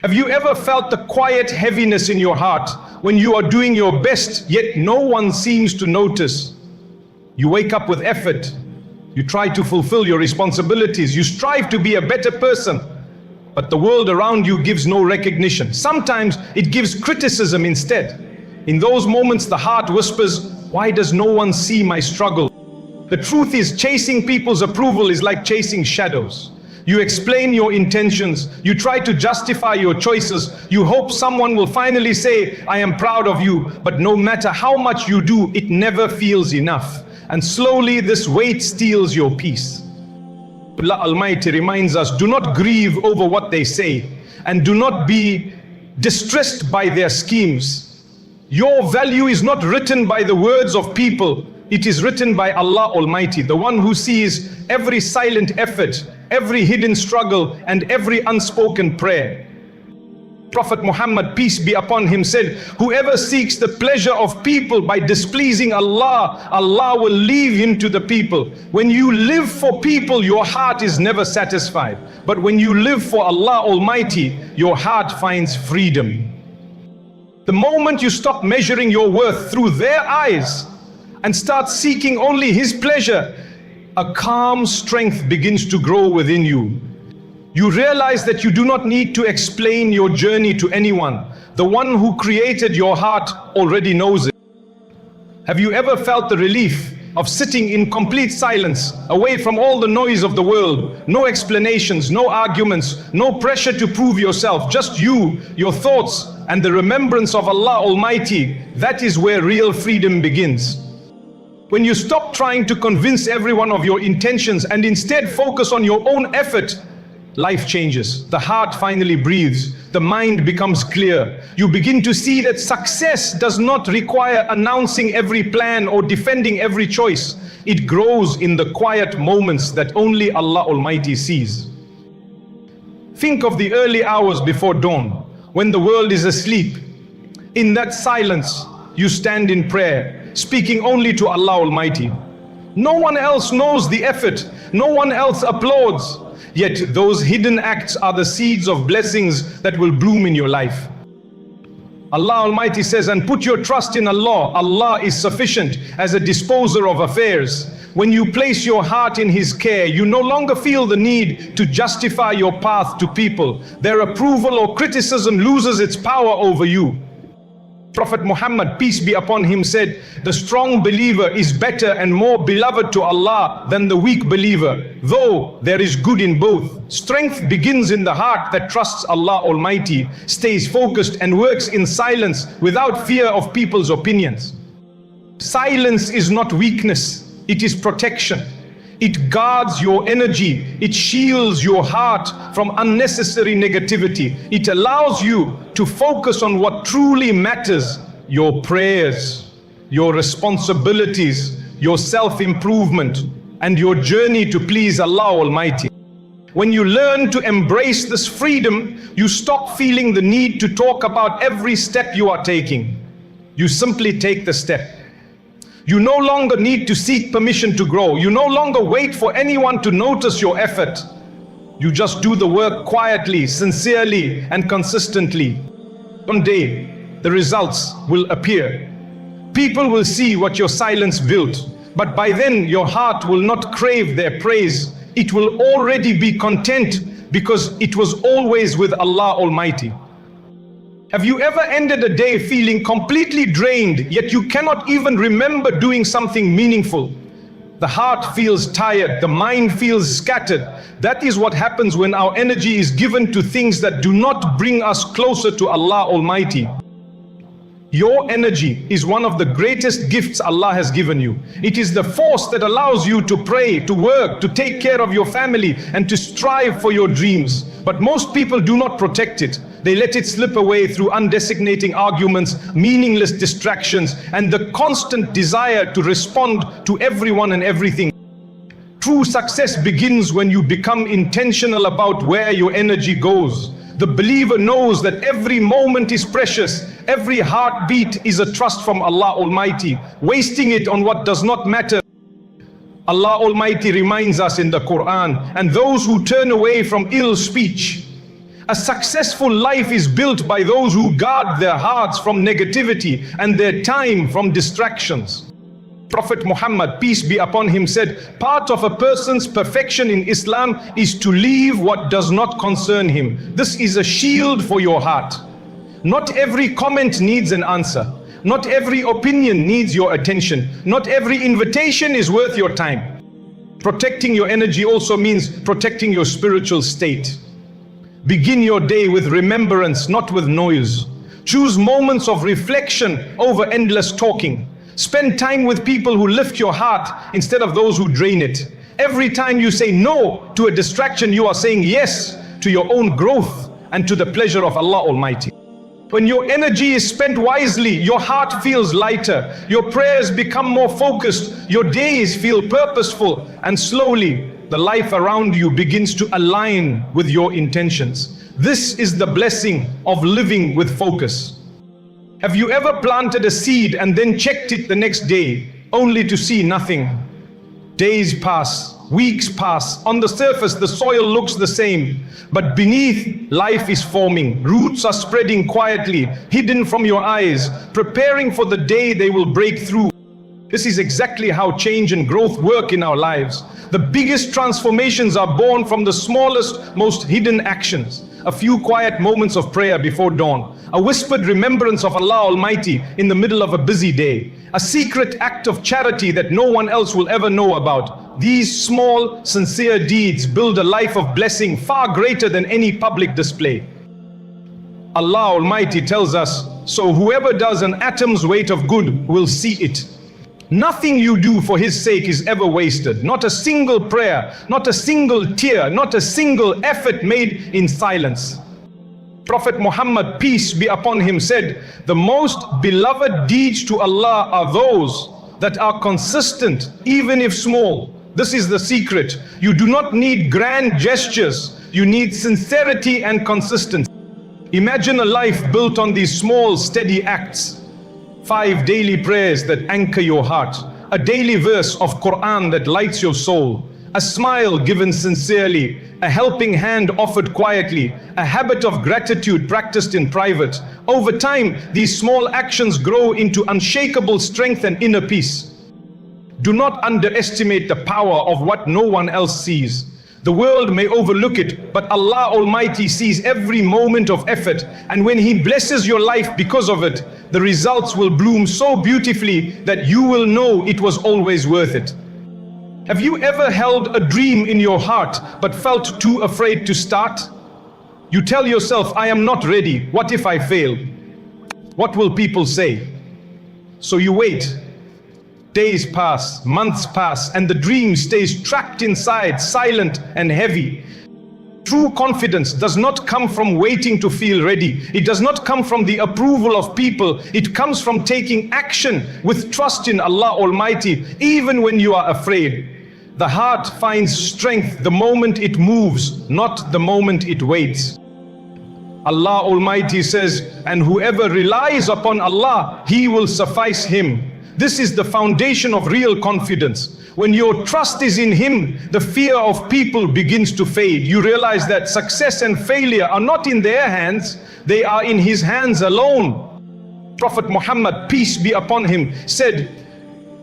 Have you ever felt the quiet heaviness in your heart when you are doing your best, yet no one seems to notice? You wake up with effort. You try to fulfill your responsibilities. You strive to be a better person. But the world around you gives no recognition. Sometimes it gives criticism instead. In those moments, the heart whispers, "Why does no one see my struggle?" The truth is, chasing people's approval is like chasing shadows. You explain your intentions, you try to justify your choices, you hope someone will finally say, "I am proud of you," but no matter how much you do, it never feels enough. And slowly this weight steals your peace. Allah Almighty reminds us, do not grieve over what they say, and do not be distressed by their schemes. Your value is not written by the words of people, it is written by Allah Almighty, the one who sees every silent effort, every hidden struggle, and every unspoken prayer. Prophet Muhammad, peace be upon him, said, "Whoever seeks the pleasure of people by displeasing Allah, Allah will leave him to the people." When you live for people, your heart is never satisfied. But when you live for Allah Almighty, your heart finds freedom. The moment you stop measuring your worth through their eyes and start seeking only His pleasure, a calm strength begins to grow within you. You realize that you do not need to explain your journey to anyone. The one who created your heart already knows it. Have you ever felt the relief of sitting in complete silence, away from all the noise of the world? No explanations, no arguments, no pressure to prove yourself, just you, your thoughts, and the remembrance of Allah Almighty. That is where real freedom begins. When you stop trying to convince everyone of your intentions and instead focus on your own effort, life changes. The heart finally breathes. The mind becomes clear. You begin to see that success does not require announcing every plan or defending every choice. It grows in the quiet moments that only Allah Almighty sees. Think of the early hours before dawn, when the world is asleep. In that silence, you stand in prayer, speaking only to Allah Almighty. No one else knows the effort, no one else applauds. Yet those hidden acts are the seeds of blessings that will bloom in your life. Allah Almighty says, "And put your trust in Allah. Allah is sufficient as a disposer of affairs." When you place your heart in His care, you no longer feel the need to justify your path to people. Their approval or criticism loses its power over you. Prophet Muhammad, peace be upon him, said, "The strong believer is better and more beloved to Allah than the weak believer, though there is good in both." Strength begins in the heart that trusts Allah Almighty, stays focused, and works in silence without fear of people's opinions. Silence is not weakness, it is protection. It guards your energy. It shields your heart from unnecessary negativity. It allows you to focus on what truly matters: your prayers, your responsibilities, your self-improvement, and your journey to please Allah Almighty. When you learn to embrace this freedom, you stop feeling the need to talk about every step you are taking. You simply take the step. You no longer need to seek permission to grow. You no longer wait for anyone to notice your effort. You just do the work quietly, sincerely, and consistently. One day, the results will appear. People will see what your silence built, but by then your heart will not crave their praise. It will already be content because it was always with Allah Almighty. Have you ever ended a day feeling completely drained, yet you cannot even remember doing something meaningful? The heart feels tired, the mind feels scattered. That is what happens when our energy is given to things that do not bring us closer to Allah Almighty. Your energy is one of the greatest gifts Allah has given you. It is the force that allows you to pray, to work, to take care of your family, and to strive for your dreams. But most people do not protect it. They let it slip away through undesignating arguments, meaningless distractions, and the constant desire to respond to everyone and everything. True success begins when you become intentional about where your energy goes. The believer knows that every moment is precious, every heartbeat is a trust from Allah Almighty. Wasting it on what does not matter. Allah Almighty reminds us in the Quran, "And those who turn away from ill speech A successful life is built by those who guard their hearts from negativity and their time from distractions. Prophet Muhammad, peace be upon him, said, part of a person's perfection in Islam is to leave what does not concern him. This is a shield for your heart. Not every comment needs an answer. Not every opinion needs your attention. Not every invitation is worth your time. Protecting your energy also means protecting your spiritual state. Begin your day with remembrance, not with noise. Choose moments of reflection over endless talking. Spend time with people who lift your heart instead of those who drain it. Every time you say no to a distraction, you are saying yes to your own growth and to the pleasure of Allah Almighty. When your energy is spent wisely, your heart feels lighter, your prayers become more focused, your days feel purposeful, and slowly the life around you begins to align with your intentions. This is the blessing of living with focus. Have you ever planted a seed and then checked it the next day, only to see nothing? Days pass, weeks pass. On the surface, the soil looks the same, but beneath, life is forming. Roots are spreading quietly, hidden from your eyes, preparing for the day they will break through. This is exactly how change and growth work in our lives. The biggest transformations are born from the smallest, most hidden actions. A few quiet moments of prayer before dawn, a whispered remembrance of Allah Almighty in the middle of a busy day, a secret act of charity that no one else will ever know about. These small, sincere deeds build a life of blessing far greater than any public display. Allah Almighty tells us, so whoever does an atom's weight of good will see it. Nothing you do for His sake is ever wasted. Not a single prayer, not a single tear, not a single effort made in silence. Prophet Muhammad, peace be upon him, said, the most beloved deeds to Allah are those that are consistent, even if small. This is the secret. You do not need grand gestures. You need sincerity and consistency. Imagine a life built on these small, steady acts. 5 daily prayers that anchor your heart, a daily verse of Quran that lights your soul, a smile given sincerely, a helping hand offered quietly, a habit of gratitude practiced in private. Over time, these small actions grow into unshakable strength and inner peace. Do not underestimate the power of what no one else sees. The world may overlook it, but Allah Almighty sees every moment of effort, and when He blesses your life because of it, the results will bloom so beautifully that you will know it was always worth it. Have you ever held a dream in your heart but felt too afraid to start? You tell yourself, I am not ready. What if I fail? What will people say? So you wait. Days pass, months pass, and the dream stays trapped inside, silent and heavy. True confidence does not come from waiting to feel ready. It does not come from the approval of people. It comes from taking action with trust in Allah Almighty, even when you are afraid. The heart finds strength the moment it moves, not the moment it waits. Allah Almighty says, and whoever relies upon Allah, He will suffice him. This is the foundation of real confidence. When your trust is in Him, the fear of people begins to fade. You realize that success and failure are not in their hands, they are in His hands alone. Prophet Muhammad, peace be upon him, said,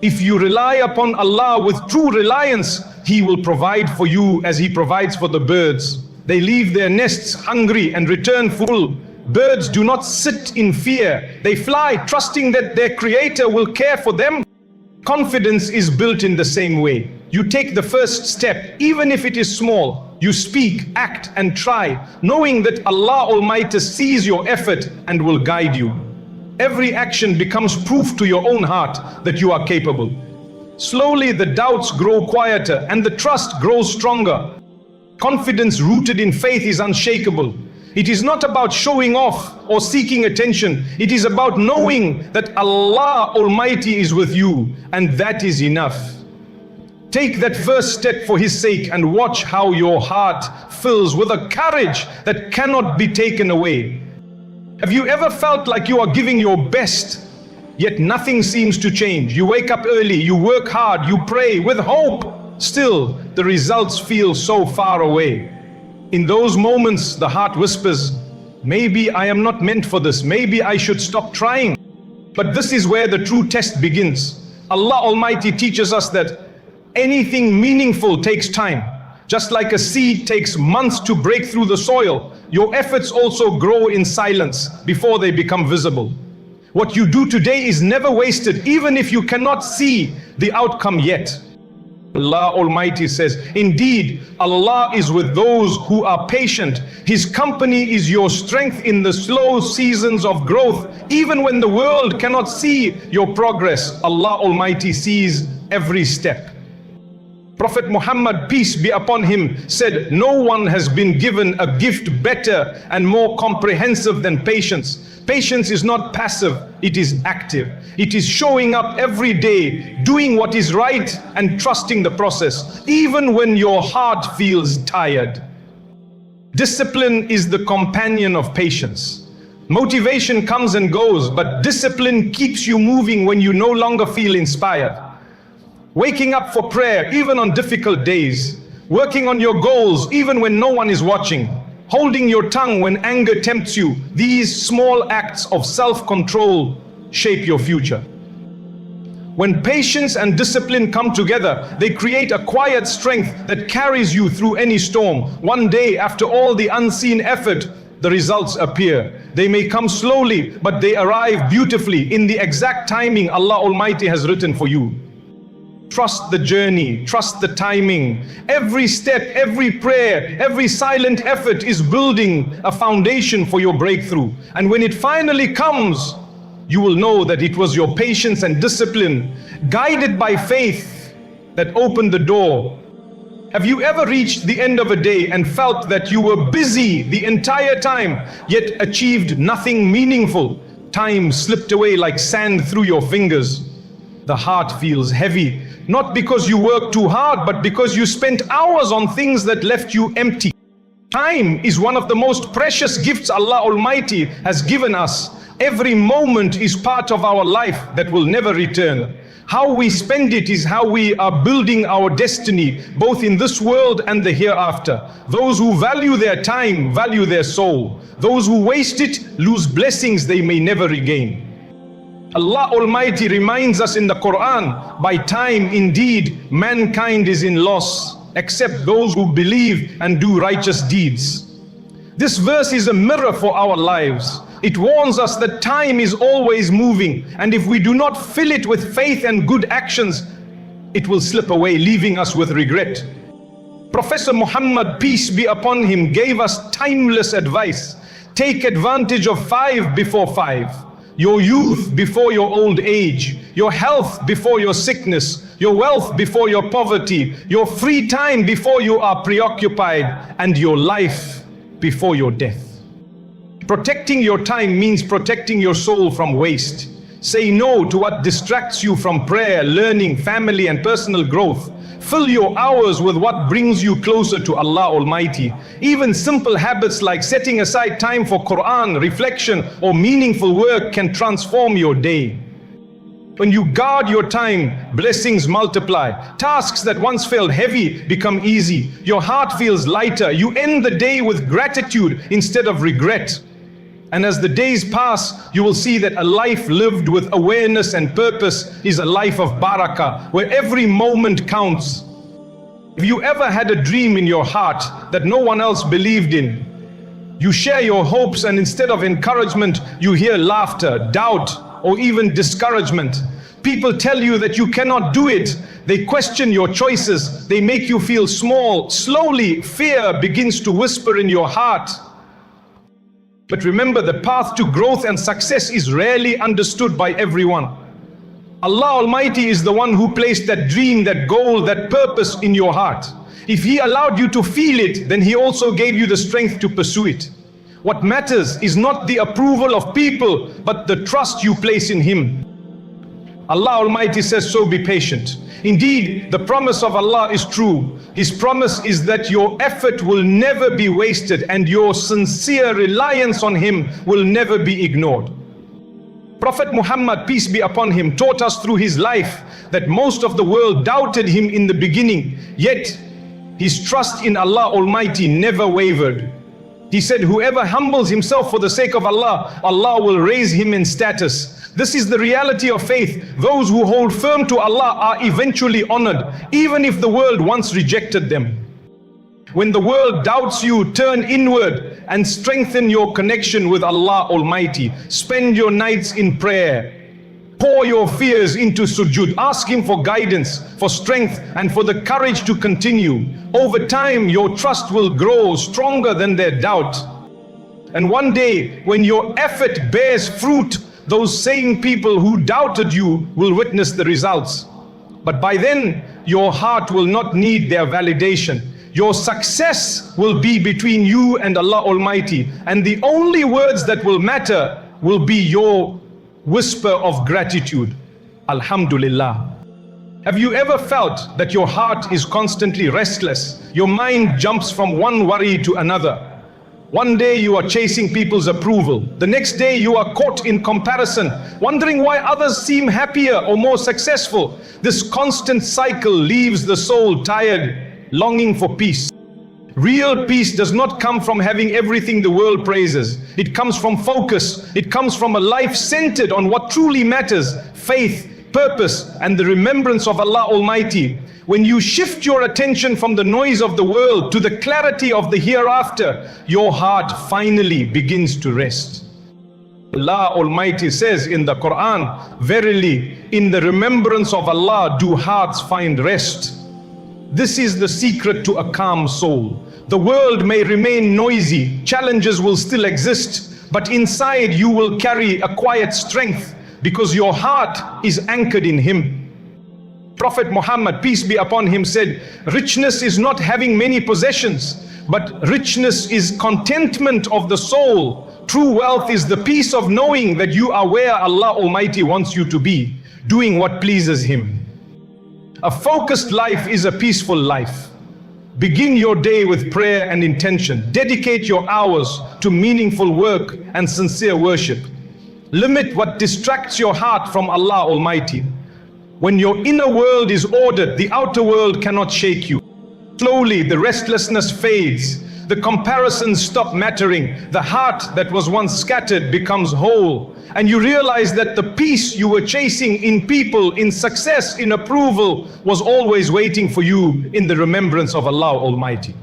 if you rely upon Allah with true reliance, He will provide for you as He provides for the birds. They leave their nests hungry and return full. Birds do not sit in fear. They fly, trusting that their Creator will care for them. Confidence is built in the same way. You take the first step, even if it is small. You speak, act, and try, knowing that Allah Almighty sees your effort and will guide you. Every action becomes proof to your own heart that you are capable. Slowly the doubts grow quieter and the trust grows stronger. Confidence rooted in faith is unshakable. It is not about showing off or seeking attention. It is about knowing that Allah Almighty is with you, and that is enough. Take that first step for His sake and watch how your heart fills with a courage that cannot be taken away. Have you ever felt like you are giving your best, yet nothing seems to change? You wake up early, you work hard, you pray with hope. Still, the results feel so far away. In those moments, the heart whispers, maybe I am not meant for this, maybe I should stop trying. But this is where the true test begins. Allah Almighty teaches us that anything meaningful takes time. Just like a seed takes months to break through the soil, your efforts also grow in silence before they become visible. What you do today is never wasted, even if you cannot see the outcome yet. Allah Almighty says, indeed, Allah is with those who are patient. His company is your strength in the slow seasons of growth. Even when the world cannot see your progress, Allah Almighty sees every step. Prophet Muhammad, peace be upon him, said, no one has been given a gift better and more comprehensive than patience. Patience is not passive, it is active. It is showing up every day, doing what is right and trusting the process, even when your heart feels tired. Discipline is the companion of patience. Motivation comes and goes, but discipline keeps you moving when you no longer feel inspired. Waking up for prayer even on difficult days, working on your goals even when no one is watching, holding your tongue when anger tempts you, these small acts of self-control shape your future. When patience and discipline come together, they create a quiet strength that carries you through any storm. One day, after all the unseen effort, the results appear. They may come slowly, but they arrive beautifully in the exact timing Allah Almighty has written for you. Trust the journey, trust the timing. Every step, every prayer, every silent effort is building a foundation for your breakthrough. And when it finally comes, you will know that it was your patience and discipline, guided by faith, that opened the door. Have you ever reached the end of a day and felt that you were busy the entire time, yet achieved nothing meaningful? Time slipped away like sand through your fingers. The heart feels heavy, not because you worked too hard, but because you spent hours on things that left you empty. Time is one of the most precious gifts Allah Almighty has given us. Every moment is part of our life that will never return. How we spend it is how we are building our destiny, both in this world and the hereafter. Those who value their time, value their soul. Those who waste it, lose blessings they may never regain. Allah Almighty reminds us in the Quran, by time indeed mankind is in loss, except those who believe and do righteous deeds. This verse is a mirror for our lives. It warns us that time is always moving, and if we do not fill it with faith and good actions, it will slip away, leaving us with regret. Professor Muhammad, peace be upon him, gave us timeless advice. Take advantage of 5 before 5. Your youth before your old age, your health before your sickness, your wealth before your poverty, your free time before you are preoccupied, and your life before your death. Protecting your time means protecting your soul from waste. Say no to what distracts you from prayer, learning, family, and personal growth. Fill your hours with what brings you closer to Allah Almighty. Even simple habits like setting aside time for Quran, reflection, or meaningful work can transform your day. When you guard your time, blessings multiply. Tasks that once felt heavy become easy. Your heart feels lighter. You end the day with gratitude instead of regret. And as the days pass, you will see that a life lived with awareness and purpose is a life of barakah, where every moment counts. If you ever had a dream in your heart that no one else believed in, you share your hopes and instead of encouragement, you hear laughter, doubt, or even discouragement. People tell you that you cannot do it. They question your choices. They make you feel small. Slowly, fear begins to whisper in your heart. But remember, the path to growth and success is rarely understood by everyone. Allah Almighty is the one who placed that dream, that goal, that purpose in your heart. If He allowed you to feel it, then He also gave you the strength to pursue it. What matters is not the approval of people, but the trust you place in Him. Allah Almighty says, so be patient. Indeed, the promise of Allah is true. His promise is that your effort will never be wasted and your sincere reliance on Him will never be ignored. Prophet Muhammad, peace be upon him, taught us through his life that most of the world doubted him in the beginning, yet His trust in Allah Almighty never wavered. He said, whoever humbles himself for the sake of Allah, Allah will raise him in status. This is the reality of faith. Those who hold firm to Allah are eventually honored, even if the world once rejected them. When the world doubts you, turn inward and strengthen your connection with Allah Almighty. Spend your nights in prayer. Pour your fears into sujood. Ask Him for guidance, for strength, and for the courage to continue. Over time, your trust will grow stronger than their doubt. And one day, when your effort bears fruit, those same people who doubted you will witness the results. But by then, your heart will not need their validation. Your success will be between you and Allah Almighty, and the only words that will matter will be your whisper of gratitude. Alhamdulillah. Have you ever felt that your heart is constantly restless? Your mind jumps from one worry to another. One day you are chasing people's approval. The next day you are caught in comparison, wondering why others seem happier or more successful. This constant cycle leaves the soul tired, longing for peace. Real peace does not come from having everything the world praises. It comes from focus. It comes from a life centered on what truly matters: faith, purpose, and the remembrance of Allah Almighty. When you shift your attention from the noise of the world to the clarity of the hereafter, your heart finally begins to rest. Allah Almighty says in the Quran, verily, in the remembrance of Allah do hearts find rest. This is the secret to a calm soul. The world may remain noisy, challenges will still exist, but inside you will carry a quiet strength because your heart is anchored in Him. Prophet Muhammad, peace be upon him, said, richness is not having many possessions, but richness is contentment of the soul. True wealth is the peace of knowing that you are where Allah Almighty wants you to be, doing what pleases Him. A focused life is a peaceful life. Begin your day with prayer and intention. Dedicate your hours to meaningful work and sincere worship. Limit what distracts your heart from Allah Almighty. When your inner world is ordered, the outer world cannot shake you. Slowly, the restlessness fades. The comparisons stop mattering. The heart that was once scattered becomes whole. And you realize that the peace you were chasing in people, in success, in approval, was always waiting for you in the remembrance of Allah Almighty.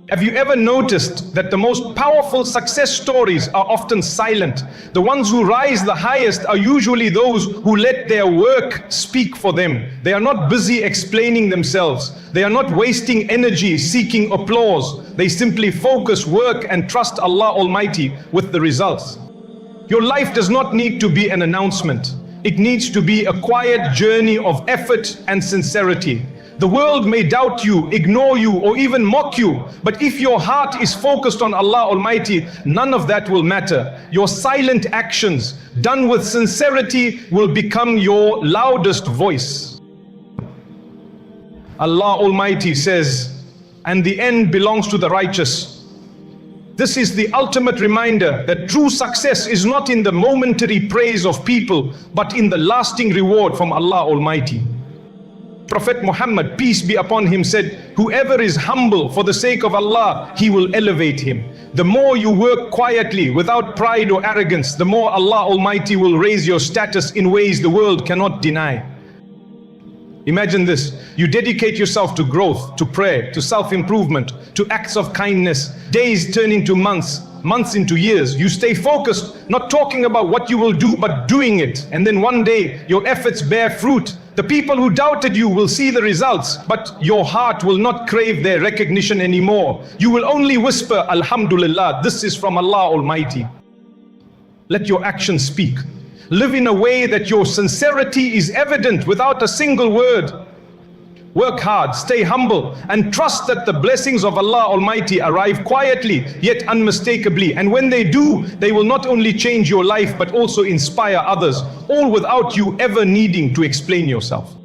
Have you ever noticed that the most powerful success stories are often silent? The ones who rise the highest are usually those who let their work speak for them. They are not busy explaining themselves. They are not wasting energy seeking applause. They simply focus, work, and trust Allah Almighty with the results. Your life does not need to be an announcement. It needs to be a quiet journey of effort and sincerity. The world may doubt you, ignore you, or even mock you, but if your heart is focused on Allah Almighty, none of that will matter. Your silent actions, done with sincerity, will become your loudest voice. Allah Almighty says, and the end belongs to the righteous. This is the ultimate reminder that true success is not in the momentary praise of people, but in the lasting reward from Allah Almighty. Prophet Muhammad, peace be upon him, said, whoever is humble for the sake of Allah, He will elevate him. The more you work quietly, without pride or arrogance, the more Allah Almighty will raise your status in ways the world cannot deny. Imagine this, you dedicate yourself to growth, to prayer, to self-improvement, to acts of kindness, days turn into months, months into years. You stay focused, not talking about what you will do, but doing it. And then one day, your efforts bear fruit. The people who doubted you will see the results, but your heart will not crave their recognition anymore. You will only whisper, Alhamdulillah, this is from Allah Almighty. Let your actions speak. Live in a way that your sincerity is evident without a single word. Work hard, stay humble, and trust that the blessings of Allah Almighty arrive quietly, yet unmistakably. And when they do, they will not only change your life, but also inspire others, all without you ever needing to explain yourself.